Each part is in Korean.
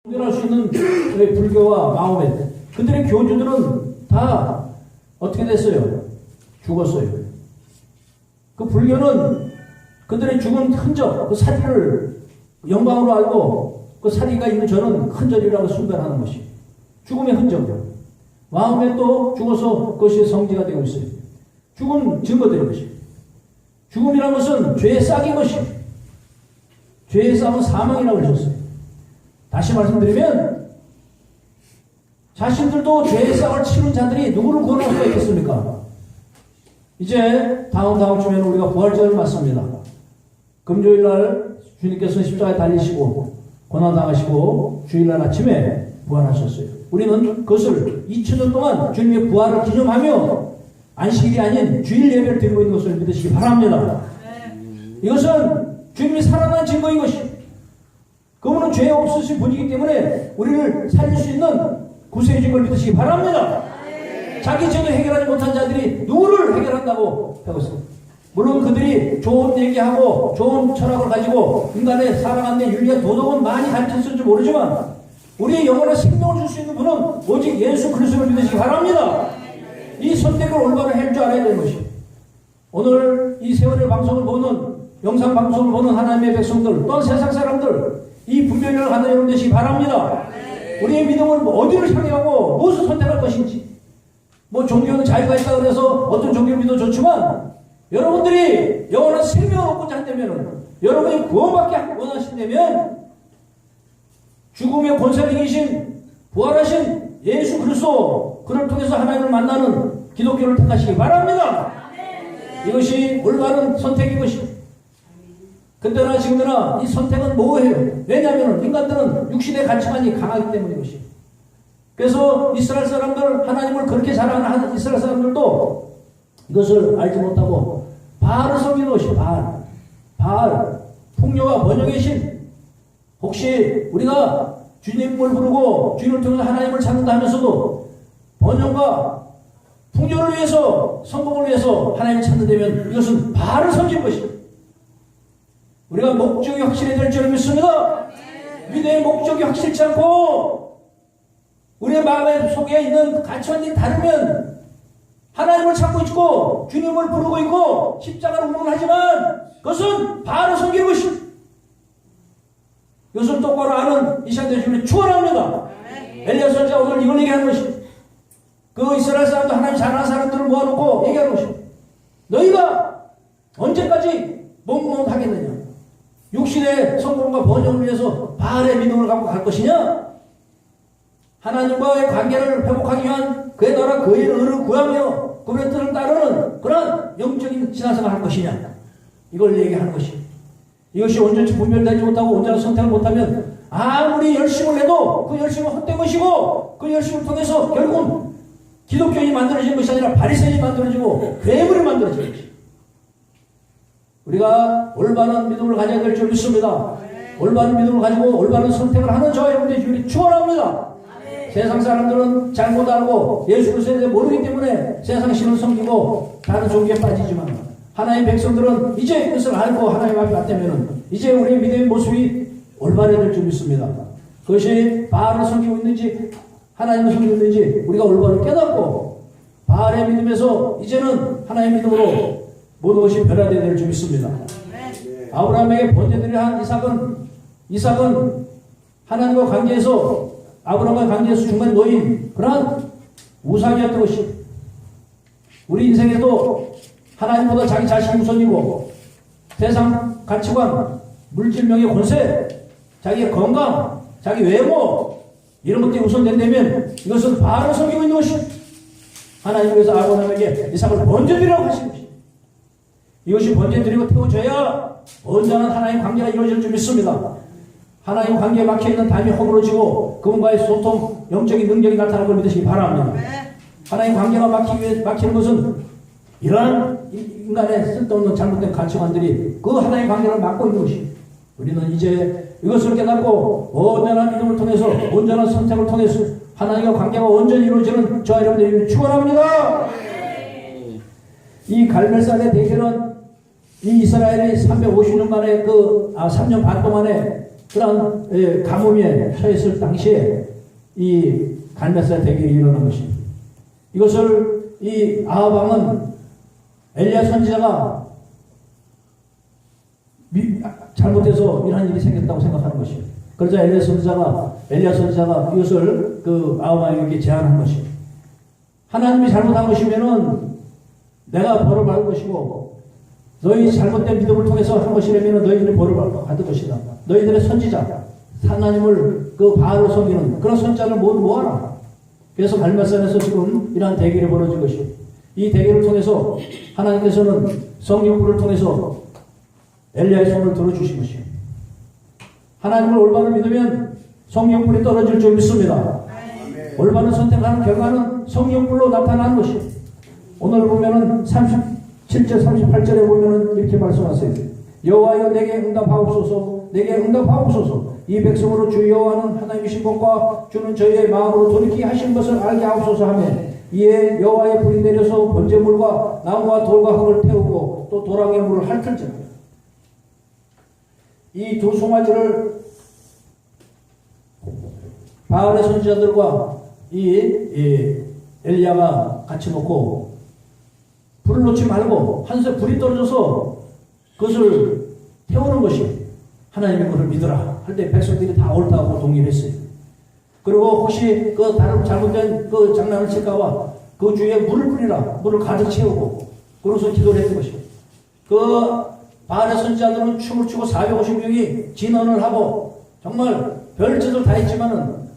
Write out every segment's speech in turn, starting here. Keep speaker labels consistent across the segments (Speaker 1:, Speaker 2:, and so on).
Speaker 1: 구별할 수 있는 불교와 마오메, 그들의 교주들은 다 어떻게 됐어요? 죽었어요. 그 불교는 그들의 죽은 흔적, 그 사리를 영광으로 알고 그 사리가 있는 저는 흔적이라고 숭배하는 것이 죽음의 흔적이요. 마음에 또 죽어서 그것이 성지가 되고 있어요. 죽은 증거되는 것이. 죽음이라는 것은 죄의 싹인 것이. 죄의 싹은 사망이라고 하셨어요. 다시 말씀드리면 자신들도 죄의 싹을 치른 자들이 누구를 구원할 수가 있겠습니까? 이제 다음 주에는 우리가 부활절을 맞습니다. 금요일날 주님께서 십자가에 달리시고 고난당하시고 주일날 아침에 부활하셨어요. 우리는 그것을 2000년 동안 주님의 부활을 기념하며 안식일이 아닌 주일 예배를 드리고 있는 것을 믿으시기 바랍니다. 이것은 주님이 살아난 증거인 것이, 그분은 죄 없으신 분이기 때문에 우리를 살릴 수 있는 구세의 증거를 믿으시기 바랍니다. 자기 죄도 해결하지 못한 자들이 누구를 해결한다고 하고 있습니다. 물론 그들이 좋은 얘기하고 좋은 철학을 가지고 인간의 사랑하는 윤리와 도덕은 많이 가르쳤을지 모르지만 우리의 영혼에 생명을 줄 수 있는 분은 오직 예수 그리스도를 믿으시기 바랍니다. 이 선택을 올바로 할 줄 알아야 되는 것이, 오늘 이 세월의 방송을 보는, 영상 방송을 보는 하나님의 백성들 또한 세상 사람들, 이 분별력을 갖는 여러분 되시기 바랍니다. 우리의 믿음을 어디를 향하고 무엇을 선택할 것인지, 뭐 종교는 자유가 있다 그래서 어떤 종교를 믿어도 좋지만 여러분들이 영원한 생명을 얻고자 한다면, 여러분이 구원받기 원하신다면 죽음의 권세를 이기신 부활하신 예수 그리스도, 그를 통해서 하나님을 만나는 기독교를 택하시기 바랍니다. 이것이 올바른 선택인 것이. 그때나 지금이나 이 선택은 뭐예요? 왜냐하면 인간들은 육신의 가치관이 강하기 때문인 것이. 그래서 이스라엘 사람들, 하나님을 그렇게 사랑하는 이스라엘 사람들도 이것을 알지 못하고 바알을 섬기는 것이 바알, 풍요와 번영의 신. 혹시 우리가 주님을 부르고 주님을 통해서 하나님을 찾는다 하면서도 번영과 풍요를 위해서, 성공을 위해서 하나님을 찾는다면 이것은 바알을 섬기는 것입니다. 우리가 목적이 확실해야 될 줄 믿습니다. 믿음의 목적이 확실치 않고 우리의 마음의 속에 있는 가치관이 다르면 하나님을 찾고 있고 주님을 부르고 있고 십자가를 운운하지만 그것은 바알을 섬기는 것입니다. 이것을 똑바로 아는 이 시간 되시면 축원합니다. 엘리야 선지자가 오늘 이걸 얘기하는 것입니다. 그 이스라엘 사람들, 하나님 잘하는 사람들을 모아놓고 얘기하는 것입니다. 너희가 언제까지 멍멍하겠느냐? 육신의 성공과 번영을 위해서 바알의 믿음을 갖고 갈 것이냐? 하나님과의 관계를 회복하기 위한 그의 나라 그의 의를 구하며 그의 뜻을 따르는 그런 영적인 신앙생활을 할 것이냐? 이걸 얘기하는 것입니다. 이것이 온전히 분별되지 못하고 온전한 선택을 못하면 아무리 열심을 해도 그 열심은 헛된 것이고, 그 열심을 통해서 결국은 기독교인이 만들어지는 것이 아니라 바리새인이 만들어지고 괴물이 만들어지는 것입니다. 우리가 올바른 믿음을 가져야 될 줄 믿습니다. 올바른 믿음을 가지고 올바른 선택을 하는 저와 여러분들의 주님이 축원합니다. 세상 사람들은 잘못 알고 예수 그리스도에 대해 모르기 때문에 세상 신을 섬기고 다른 종교에 빠지지만 하나님 백성들은 이제 그것을 알고 하나님 앞에 왔다면 이제 우리의 믿음의 모습이 올바르게 될 줄 믿습니다. 그것이 바알을 섬기고 있는지 하나님을 섬기고 있는지 우리가 올바로 깨닫고 바알의 믿음에서 이제는 하나님의 믿음으로 모든 것이 변화되어야 될 줄 믿습니다. 아브라함에게 번제들을 한 이삭은 하나님과 관계에서, 아브라함과 관계에서 중간에 놓인 그러한 우상이었던 것이, 우리 인생에도 하나님보다 자기 자신이 우선이고 세상 가치관, 물질명의 권세, 자기의 건강, 자기 외모 이런 것들이 우선된다면 이것은 바알을 섬기고 있는 것이, 하나님께서 아브라함에게 이삭을 번제드리라고 하신 것이, 이것이 번제드리고 태워져야 온전한 하나님 관계가 이루어질 줄 믿습니다. 하나님 관계에 막혀있는 담이 허물어지고 그분과의 소통, 영적인 능력이 나타나는 걸 믿으시기 바랍니다. 하나님 관계가 막히는 것은 이러한 인간의 쓸데없는 잘못된 가치관들이 그 하나님 관계를 막고 있는 것이, 우리는 이제 이것을 깨닫고 온전한 믿음을 통해서, 온전한 선택을 통해서 하나님과 관계가 온전히 이루어지는 저와 여러분들이 축원합니다. 이 갈멜산의 대결은 이 이스라엘이 350년 만에 3년 반 동안에 그런 가뭄에 처했을 당시에 이 갈멜살 대결이 일어난 것입니다. 이것을 이 아합 왕은 엘리야 선지자가 잘못해서 이런 일이 생겼다고 생각하는 것입니다. 그러자 엘리야 선지자가 이것을 그 아합 왕에게 제안한 것입니다. 하나님이 잘못한 것이면은 내가 벌을 받을 것이고, 너희 잘못된 믿음을 통해서 한 것이라면 너희들이 벌을 받을 것이다. 너희들의 선지자, 하나님을 그 바알을 섬기는 그런 선지자를 모두 모아라. 그래서 갈멜산에서 지금 이러한 대결이 벌어진 것이고, 이 대결을 통해서 하나님께서는 성령불을 통해서 엘리야의 손을 들어주신 것이에요. 하나님을 올바로 믿으면 성령불이 떨어질 줄 믿습니다. 올바른 선택하는 결과는 성령불로 나타나는 것이에요. 오늘 보면은 37절 38절에 보면은 이렇게 말씀하세요. 여호와여 내게 응답하옵소서, 내게 응답하옵소서. 이 백성으로 주 여호와는 하나님이신 것과 주는 저희의 마음으로 돌이키게 하신 것을 알게 하옵소서 하며, 이에 여호와의 불이 내려서 번제물과 나무와 돌과 흙을 태우고 또 도랑의 물을 핥을지라. 이 두 송아지를 바알의 선지자들과 이 엘리야가 같이 놓고 불을 놓지 말고 한새 불이 떨어져서 그것을 태우는 것이 하나님의 것을 믿으라 할 때 백성들이 다 옳다고 동의를 했어요. 그리고 혹시 그 다른 잘못된 그 장난을 칠까봐 그 주위에 물을 뿌리라, 물을 가득 채우고 그러면서 기도를 했던 것이에요. 그 바알의 선지자들은 춤을 추고 450명이 진언을 하고 정말 별짓을 다 했지만은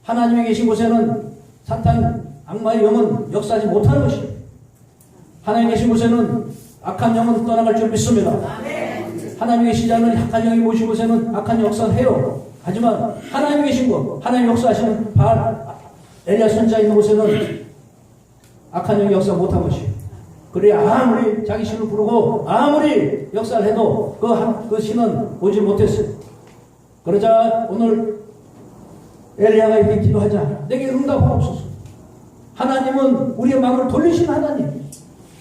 Speaker 1: 하나님이 계신 곳에는 사탄 악마의 영은 역사하지 못하는 것이에요. 하나님 계신 곳에는 악한 영은 떠나갈 줄 믿습니다. 하나님 계시지 않은 악한 영이 모신 곳에는 악한 역사는 해요. 하지만 하나님 계신 곳, 하나님 역사하시는 바알, 엘리야 선지자 있는 곳에는 악한 영이 역사 못한 것이에요. 그래 아무리 자기 신을 부르고 아무리 역사를 해도 그 신은 오지 못했어요. 그러자 오늘 엘리야가 이렇게 기도하자. 내게 응답하옵소서. 하나님은 우리의 마음을 돌리신 하나님.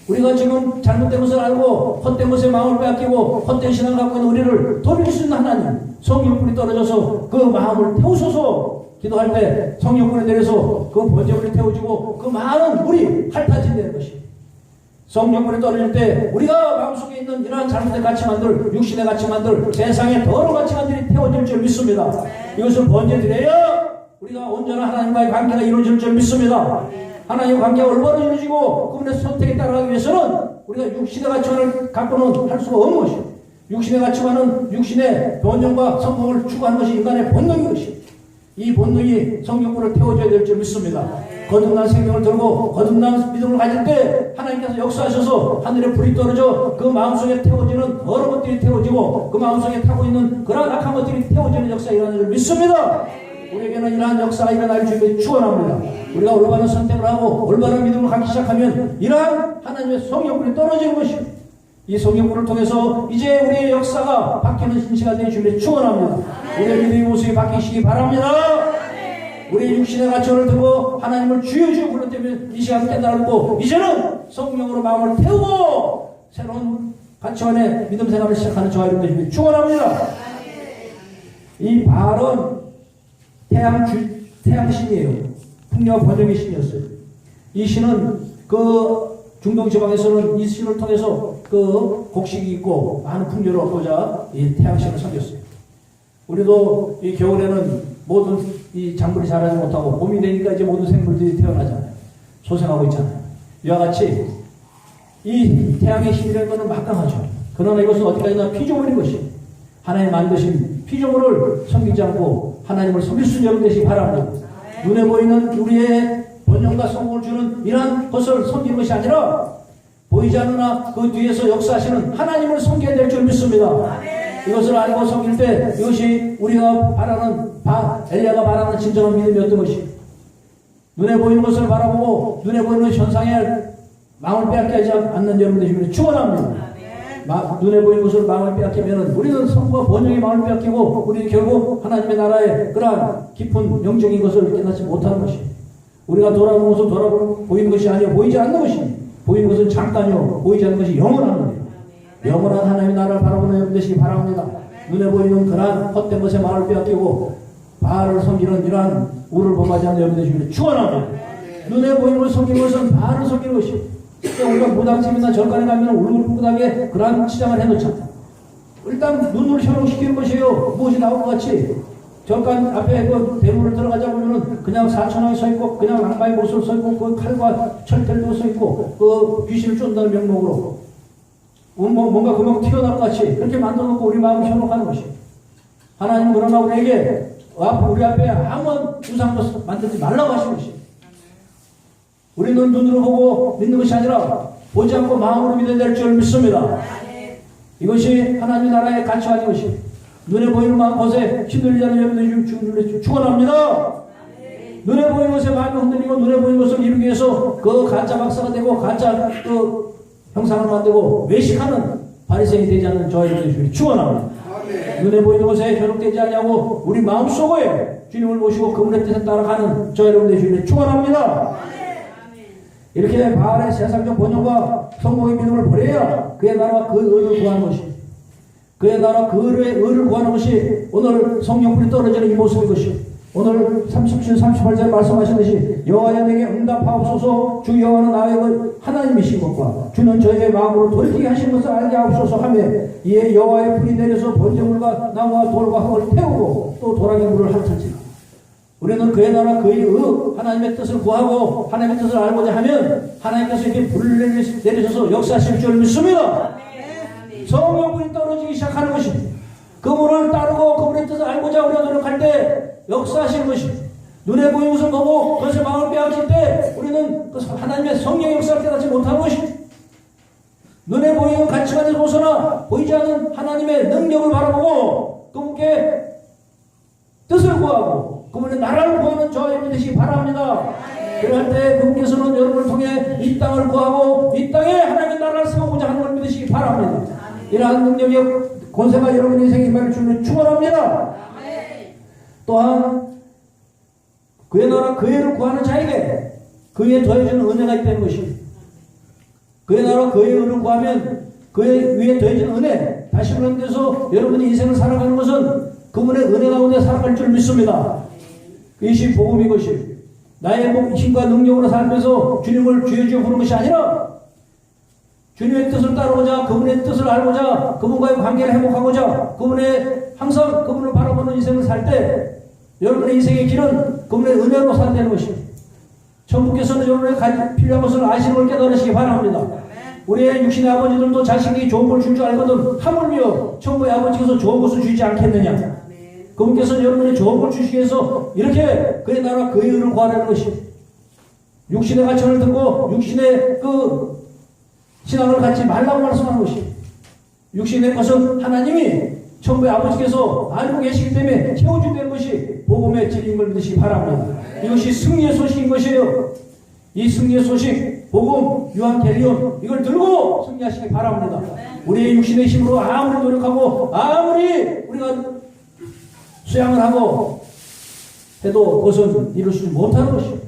Speaker 1: 우리가 지금 잘못된 것을 알고 헛된 것에 마음을 빼앗기고 헛된 신앙을 갖고 있는 우리를 돌릴 수 있는 하나님. 성령불이 떨어져서 그 마음을 태우소서. 기도할 때 성령불이 내려서 그 번제물이 태워지고 그 많은 물이 핥아진다는 것이. 성령불이 떨어질 때 우리가 마음속에 있는 이러한 잘못된 가치만들, 육신의 가치만들, 세상의 더러운 가치만들이 태워질 줄 믿습니다. 이것을 번제드려야 우리가 온전한 하나님과의 관계가 이루어질 줄 믿습니다. 하나님의 관계가 올바로 이루어지고 그분의 선택에 따라가기 위해서는 우리가 육신의 가치관을 갖고는 할 수가 없는 것이에요. 육신의 가치관은 육신의 번영과 성공을 추구하는 것이 인간의 본능인 것이에요. 이 본능이 성령불을 태워줘야 될 줄 믿습니다. 거듭난 생명을 들고 거듭난 믿음을 가질 때 하나님께서 역사하셔서 하늘에 불이 떨어져 그 마음속에 태워지는 더러운 것들이 태워지고 그 마음속에 타고 있는 그러한 악한 것들이 태워지는 역사가 일어나는 줄 믿습니다. 우리에게는 이러한 역사가 일어날 줄을 축원합니다. 우리가 올바른 선택을 하고 올바른 믿음을 갖기 시작하면 이러한 하나님의 성령불이 떨어지는 것입니다. 이 성령불을 통해서 이제 우리의 역사가 바뀌는 신시가 되는 줄을 축원합니다. 우리의 믿음의 모습이 바뀌시기 바랍니다. 우리의 육신의 가치를 두고 하나님을 주여 불렀다면 이 시간 깨달고 이제는 성령으로 마음을 태우고 새로운 가치관의 믿음 생활을 시작하는 저와 여러분들이 축원합니다. 이 바알은 태양신이에요. 풍요와 번영의 신이었어요. 이 신은 그 중동 지방에서는 이 신을 통해서 그 곡식이 있고 많은 풍요를 얻고자 이 태양신을 섬겼어요. 우리도 이 겨울에는 모든 이 작물이 자라지 못하고 봄이 되니까 이제 모든 생물들이 태어나잖아요. 소생하고 있잖아요. 이와 같이 이 태양의 힘이라는 것은 막강하죠. 그러나 이것은 어디까지나 피조물인 것이 하나님 만드신 피조물을 섬기지 않고 하나님을 섬길 수 있는 되시기 바랍니다. 눈에 보이는 우리의 번영과 성공을 주는 이러한 것을 섬기는 것이 아니라 보이지 않으나 그 뒤에서 역사하시는 하나님을 섬겨야 될 줄 믿습니다. 이것을 알고 섬길 때 이것이 우리가 바라는 엘리야가 바라는 진정한 믿음이었던 것이 눈에 보이는 것을 바라보고 눈에 보이는 현상에 마음을 빼앗게 하지 않는 여러분들이 축원합니다. 눈에 보이는 것을 마음을 빼앗기면 우리는 성과 번영의 마음을 빼앗기고 우리는 결국 하나님의 나라의 그러한 깊은 영적인 것을 깨닫지 못하는 것입니다. 우리가 돌아보는 것은 보이는 것이 아니요 보이지 않는 것입니다. 보이는 것은 잠깐이요 보이지 않는 것이 영원한 것입니다. 영원한 하나님의 나라를 바라보는 여러분 되시기 바랍니다. 눈에 보이는 그러한 헛된 것에 말을 빼앗기고 바알을 섬기는 이러한 우를 범하지 않는 여러분 되시기를 축원합니다. 눈에 보이는 것을 섬기는 것은 바알을 섬기는 것이. 우리가 무당집이나 절간에 가면 울긋불긋하게 그러한 치장을 해놓자. 일단 눈을 현혹시키는 것이에요. 무엇이 나올 것 같이. 절간 앞에 그 대문을 들어가자 보면은 그냥 사천왕이 서 있고, 그냥 악마의 모습을 서 있고, 그 칼과 철퇴도 서 있고, 그 귀신을 쫓는다는 명목으로. 뭔가 금방 튀어나올 것 같이 그렇게 만들어 놓고 우리 마음을 현혹하는 것이. 하나님은 그러나 우리에게 우리 앞에 아무런 우상도 만들지 말라고 하시는 것이. 우리는 눈으로 보고 믿는 것이 아니라 보지 않고 마음으로 믿어야 될 줄 믿습니다. 이것이 하나님 나라의 가치관인 것이. 눈에 보이는 마음 것에 힘들지 않는 여러분들이 축원합니다. 눈에 보이는 것에 마음이 흔들리고 눈에 보이는 것을 이루기 위해서 그 가짜 박사가 되고 가짜 그 형상을 만들고 외식하는 바리새인이 되지 않는 저희 여러분들이 축원합니다. 눈에 보이는 것에 현혹되지 않냐고 우리 마음속에 주님을 모시고 그분의 뜻에 따라가는 저희 여러분들이 축원합니다. 이렇게 바알의 세상적 번영과 성공의 믿음을 버려야 그의 나라와 그 의를 구하는 것이, 그의 나라 그 의를 구하는 것이 오늘 성령불이 떨어지는 이 모습인 것이. 오늘 37, 38절에 말씀하신 여호와여 내게 응답하옵소서. 주 여호와는 나의 하나님이신 것과 주는 저희의 마음으로 돌이키게 하신 것을 알게 하옵소서 하며 이에 여호와의 불이 내려서 번제물과 나무와 돌과 흙을 태우고 또 도랑의 물을 핥을지라. 우리는 그의 나라 그의 하나님의 뜻을 구하고 하나님의 뜻을 알고자 하면 하나님께서 이렇게 불을 내리셔서 역사하실 줄 믿습니다. 성령불이 떨어지기 시작하는 것이, 그분을 따르고 그분의 뜻을 알고자 우리가 노력할 때 역사하시는 것이, 눈에 보이는 것을 보고 그것을 마음을 빼앗길 때 우리는 그 하나님의 성령의 역사를 깨닫지 못하는 것이, 눈에 보이는 가치관에서 벗어나 보이지 않는 하나님의 능력을 바라보고 그분께 뜻을 구하고 그분의 나라를 구하는 저와 여러분 되시기 바랍니다. 그럴 때 그분께서는 여러분을 통해 이 땅을 구하고 이 땅에 하나님의 나라를 세우고자 하는 걸 믿으시기 바랍니다. 이러한 능력의 권세가 여러분 인생에 임할 줄을 축원합니다. 또한 그의 나라 그의를 구하는 자에게 그의 더해지는 은혜가 있다는 것이, 그의 나라 그의 의를 구하면 그의 위에 더해지는 은혜, 다시 말해서 여러분이 인생을 살아가는 것은 그분의 은혜 가운데 살아갈 줄 믿습니다. 이것이 복음인 것이, 나의 힘과 능력으로 살면서 주님을 주여 부르는 것이 아니라 주님의 뜻을 따르고자 그분의 뜻을 알고자 그분과의 관계를 회복하고자 그분의 항상 그분을 바라보는 인생을 살 때 여러분의 인생의 길은 그분의 은혜로 산다는 것입니다. 천부께서는 여러분의 필요한 것을 아시는 걸 깨달으시기 바랍니다. 우리의 육신의 아버지들도 자식이 좋은 걸 줄 줄 알거든 하물며 천부의 아버지께서 좋은 것을 주지 않겠느냐. 그분께서는 여러분이 좋은 걸 주시기 위해서 이렇게 그의 나라 그의 의를 구하라는 것이, 육신의 가치를 듣고 육신의 그 신앙을 갖지 말라고 말씀하는 것이, 육신의 것은 하나님이 천부의 아버지께서 알고 계시기 때문에 채워준다는 것이 복음의 진리인 걸 믿으시기 바랍니다. 이것이 승리의 소식인 것이에요. 이 승리의 소식, 복음, 유한겔리온 이걸 들고 승리하시기 바랍니다. 우리의 육신의 힘으로 아무리 노력하고 아무리 우리가 수양을 하고 해도 그것은 이룰 수 못하는 것이에요.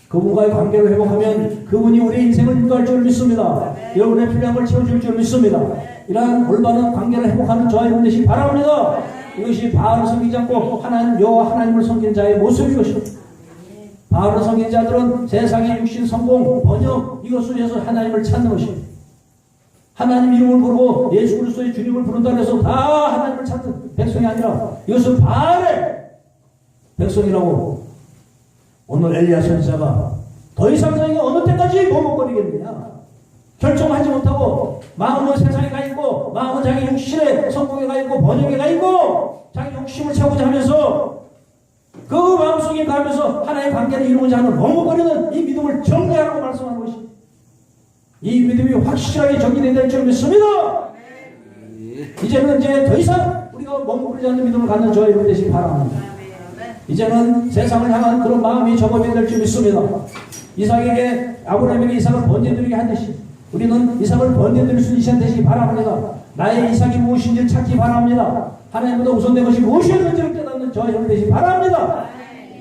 Speaker 1: 그분과의 관계를 회복하면 그분이 우리의 인생을 인도할 줄 믿습니다. 여러분의 필요한 걸 채워줄 줄 믿습니다. 이러한 올바른 관계를 회복하는 저와 여러분 되시기 바랍니다. 이것이 바알을 섬기지 않고 하나님 여호와 하나님을 섬기는 자의 모습인 것입니다. 바알을 섬기는 자들은 세상의 육신 성공 번영 이것을 위해서 하나님을 찾는 것입니다. 하나님 이름을 부르고 예수 그리스도의 주님을 부른다고 해서 다 하나님을 찾는 백성이 아니라 이것은 바알의 백성이라고. 오늘 엘리야 선지자가 더 이상 너희가 어느 때까지 머뭇거리겠느냐, 결정하지 못하고 마음은 세상에 가 있고 마음은 자기 육신의 성공에 가 있고 번영에 가 있고 자기 욕심을 채우고자 하면서 그 마음속에 가면서 하나의 관계를 이루고자 하는 머뭇거리는 이 믿음을 정리하라고 말씀하는 것입니다. 이 믿음이 확실하게 정리되어야 될 줄 믿습니다. 이제는 더 이상 우리가 머뭇거리지 않는 믿음을 갖는 저와 여러분 되시기 바랍니다. 이제는 세상을 향한 그런 마음이 접어져야 될 줄 믿습니다. 이삭에게 아브라함에게 이삭을 번제드리게 하듯이 우리는 이삭을 번제드릴 수 있는 시간 되시기 바랍니다. 나의 이삭이 무엇인지 찾기 바랍니다. 하나님보다 우선된 것이 무엇이었는지를 깨닫는 저와 여러분 되시기 바랍니다.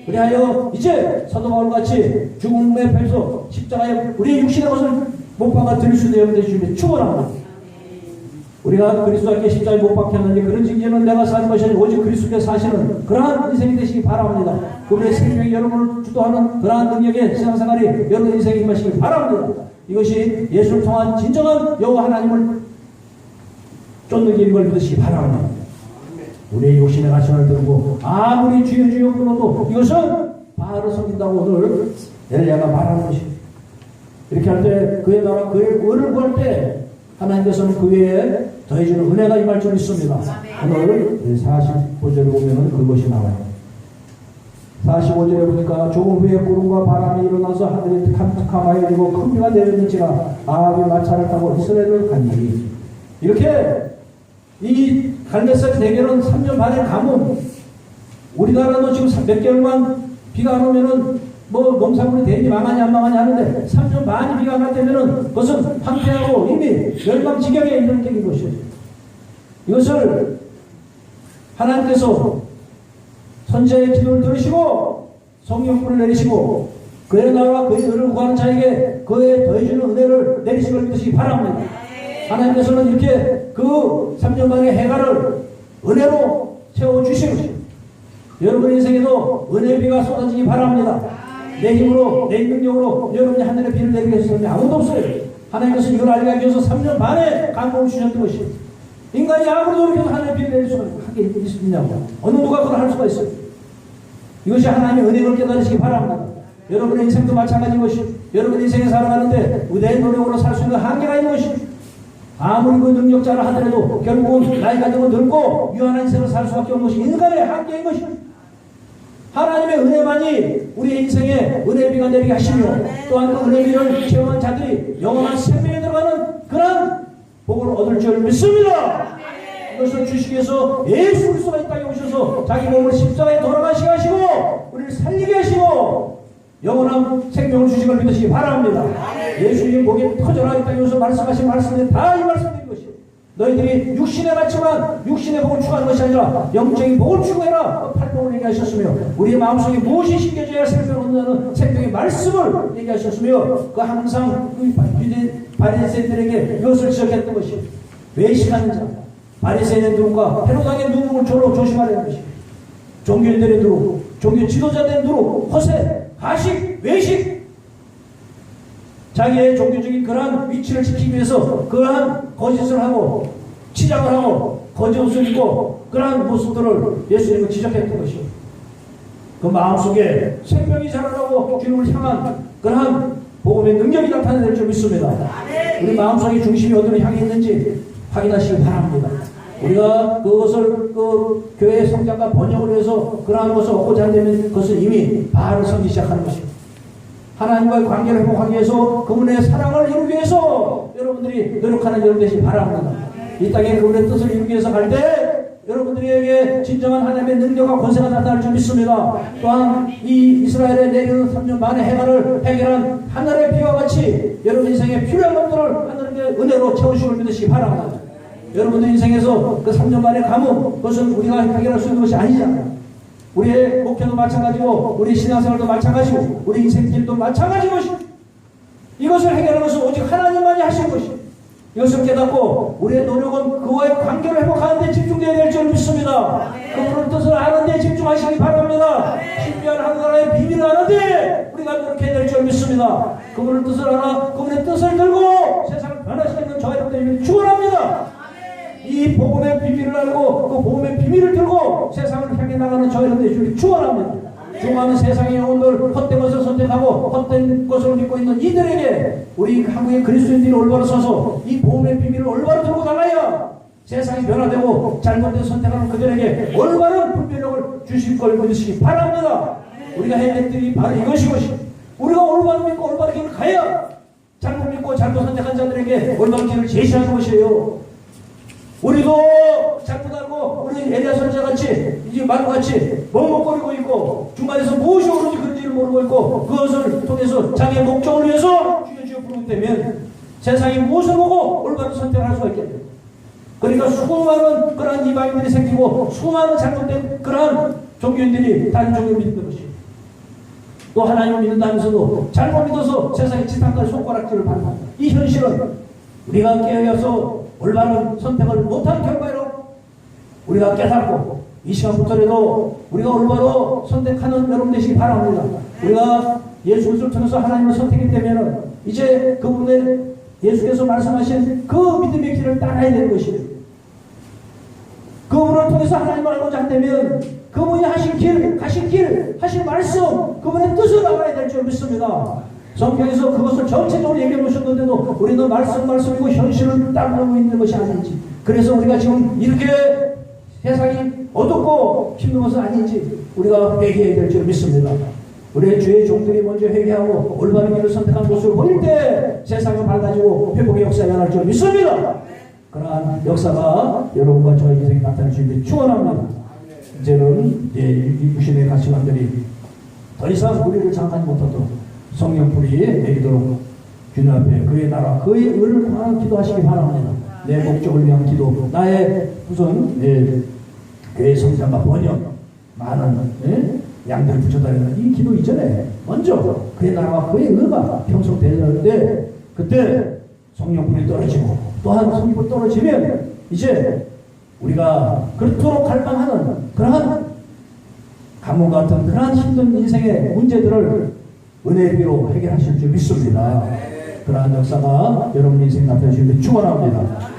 Speaker 1: 그리하여 이제 사도 바울같이 죽음의 배에서 십자가에 우리의 육신의 것을 못 박아 드릴 수 있는 여러분 되시기를 축원합니다. 우리가 그리스도께 십자가에 못 박혔는지 그런 징계는 내가 사는 것이 아니라 오직 그리스도께 사시는 그러한 인생이 되시기 바랍니다. 그분의 생명이 여러분을 주도하는 그러한 능력의 신앙생활이 여러분 인생이 임하시기 바랍니다. 이것이 예수를 통한 진정한 여호와 하나님을 쫓는 길인 걸 믿으시기 바랍니다. 우리의 욕심의 가치를 들고 아무리 주여 주여 불러도 이것은 바알을 섬긴다고 오늘 엘리야가 말하는 것입니다. 이렇게 할 때 그의 나라 그의 의를 구할 때 하나님께서는 그 외에 더해주는 은혜가 임할 줄 믿습니다. 오늘 45절을 보면 그것이 나와요. 45절에 보니까 조금 후에 구름과 바람이 일어나서 하늘이 캄캄하여지고 큰 비가 내렸는지라 아합이 마차를 타고 이스라엘을 가니. 이렇게 이 갈멜산 대결은 3년 반의 가뭄. 우리나라도 지금 몇 개월만 비가 안 오면은 뭐 농산물이 대지 망하냐 안 망하냐 하는데 3년 반이 비가 안 되면은 그것은 황폐하고 이미 멸망 지경에 이르는 게 것이죠. 이것을 하나님께서 선지자의 기도를 들으시고 성령불을 내리시고 그의 나라와 그의 의를 구하는 자에게 그의 더해주는 은혜를 내리시길 믿으시기 바랍니다. 하나님께서는 이렇게 그 3년 반의 해가를 은혜로 채워주시고 여러분 인생에도 은혜의 비가 쏟아지기 바랍니다. 내 힘으로 내 능력으로 여러분이 하늘의 비를 내리게 해서는 아무도 없어요. 하나님께서 이걸 알게 하기 위해서 3년 반의 간공을 주셨던 것이 인간이 아무리 노력해도 하늘의 비를 내릴 수가 있느냐고. 어느 누가 그걸 할 수가 있어요. 이것이 하나님의 은혜를 깨달으시기 바랍니다. 여러분의 인생도 마찬가지인 것이 여러분 인생에 살아가는데 내 노력으로 살 수 있는 한계가 있는 것이 아무리 그 능력자라 하더라도 결국은 나이가 들고 늙고 유한한 인생을 살 수밖에 없는 것이 인간의 한계인 것이 하나님의 은혜만이 우리의 인생에 은혜의 비가 내리게 하시며 또한 그 은혜의 비를 체험한 자들이 영원한 생명에 들어가는 그런 복을 얻을 줄 믿습니다. 이것을 주시기 위해서 예수 그리스도가 이 땅에 오셔서 자기 몸을 십자가에 돌아가시게 하시고 우리를 살리게 하시고 영원한 생명을 주신 걸 믿으시기 바랍니다. 예수님 목에 터져라 이 땅에 오셔서 말씀하신 말씀이 다 이 말씀인 것이요. 너희들이 육신에 맞지만 육신의 복을 추구하는 것이 아니라 영적인 복을 추구해라. 팔복을 얘기하셨으며 우리의 마음속에 무엇이 심겨져야 생명을 얻는다는 생명의 말씀을 얘기하셨으며 그 항상 바리새인들에게 이것을 지적했던 것이요. 외식하는 자 바리새인의 누룩과 헤롯왕의 누룩을 조심하라는 것이요. 종교인들의 누룩, 종교 지도자들의 누룩, 허세, 가식, 외식 자기의 종교적인 그러한 위치를 지키기 위해서 그러한 거짓을 하고 치장을 하고 거짓 옷을 입고 그러한 모습들을 예수님은 지적했던 것이요. 그 마음속에 생명이 자라나고 주님을 향한 그러한 복음의 능력이 나타낼 줄 믿습니다. 우리 마음속에 중심이 어디로 향해 있는지 확인하시기 바랍니다. 우리가 그것을 그 교회의 성장과 번영을 위해서 그러한 것을 얻고자 한다면 그것은 이미 바알을 섬기기 시작하는 것입니다. 하나님과의 관계를 회복하기 위해서 그분의 사랑을 이루기 위해서 여러분들이 노력하는 여러분 되시기 바랍니다. 이 땅에 그분의 뜻을 이루기 위해서 갈 때 여러분들에게 진정한 하나님의 능력과 권세가 나타날 줄 믿습니다. 또한 이 이스라엘에 내리는 3년 반의 해가를 해결한 하늘의 비와 같이 여러분 인생에 필요한 것들을 하늘의 은혜로 채우시길 믿으시기 바랍니다. 여러분들 인생에서 그 3년 반의 가뭄 그것은 우리가 해결할 수 있는 것이 아니잖아요. 우리의 목표도 마찬가지고 우리 신앙생활도 마찬가지고 우리 인생길도 마찬가지 것이 이것을 해결하는 것은 오직 하나님만이 하신 것이 이것을 깨닫고 우리의 노력은 그와의 관계를 회복하는 데 집중되어야 될 줄 믿습니다. 그분의 뜻을 아는 데 집중하시기 바랍니다. 신비한 하나님의 비밀을 아는 데 우리가 노력해야 될 줄 믿습니다. 그분의 뜻을 알아 그분의 뜻을 들고 세상을 변화시키는 저와 여러분들이 축원합니다. 이 복음의 비밀을 알고 그 복음의 비밀을 들고 세상을 향해 나가는 저희 여러분들이 축원합니다. 중요한 세상의 영혼들 헛된 것을 선택하고 헛된 것을 믿고 있는 이들에게 우리 한국의 그리스도인들이 올바로 서서 이 복음의 비밀을 올바로 들고 나가야 세상이 변화되고 잘못된 선택하는 그들에게 올바른 분별력을 주실 걸 믿으시기 바랍니다. 우리가 해야 될 일이 바로 이것이 우리가 올바른 믿고 올바른 길을 가야 잘못 믿고 잘못 선택한 자들에게 올바른 길을 제시하는 것이에요. 우리도 잘못 알고 우리 엘리야 선지자같이 이제 말같이 멍멍거리고 있고 중간에서 무엇이 옳은지 그런지를 모르고 있고 그것을 통해서 자기의 목적을 위해서 주여 부르기 때문에 세상이 무엇을 보고 올바른 선택을 할 수가 있겠네요. 그러니까 수많은 그러한 이방인들이 생기고 수많은 잘못된 그러한 종교인들이 다른 종교를 믿는 것이 또 하나님을 믿는다면서도 잘못 믿어서 세상의 지탄과 손가락질을 받는 이 현실은 우리가 깨어서 올바른 선택을 못한 결과로 우리가 깨닫고 이 시간부터라도 우리가 올바로 선택하는 여러분 되시기 바랍니다. 우리가 예수 그리스도를 통해서 하나님을 선택했기 때문에 이제 그분의 예수께서 말씀하신 그 믿음의 길을 따라야 되는 것이에요. 그분을 통해서 하나님을 알고자 한다면 그분이 하신 길, 가신 길, 하신 말씀, 그분의 뜻을 알아야 될 줄 믿습니다. 성경에서 그것을 전체적으로 얘기해 놓으셨는데도 우리는 말씀이고 현실을 따르고 있는 것이 아닌지, 그래서 우리가 지금 이렇게 세상이 어둡고 힘든 것은 아닌지 우리가 회개해야 될 줄 믿습니다. 우리의 주의 종들이 먼저 회개하고 올바른 길을 선택한 모습을 보일 때 세상이 밝아지고 회복의 역사가 일어날 줄 믿습니다. 그러한 역사가 여러분과 저의 인생에 나타날 수 있는 축원합니다. 이제는 이 구신의 가치관들이 더 이상 우리를 장악하지 못하도록 성령 불이 내리도록 주님 앞에 그의 나라, 그의 의를 구하는 기도하시기 바랍니다. 내 목적을 위한 기도, 나의 우선 교회 성장과 번영, 많은 양들을 붙여다니는 이 기도 이전에 먼저 그의 나라와 그의 의가 형성되는데, 그때 성령불이 떨어지고 또한 성령불이 떨어지면 이제 우리가 그토록 갈망하는 그러한 가뭄 같은 그러한 힘든 인생의 문제들을 은혜의 비로 해결하실 줄 믿습니다. 그러한 역사가 여러분 인생 나타내시길 축원합니다.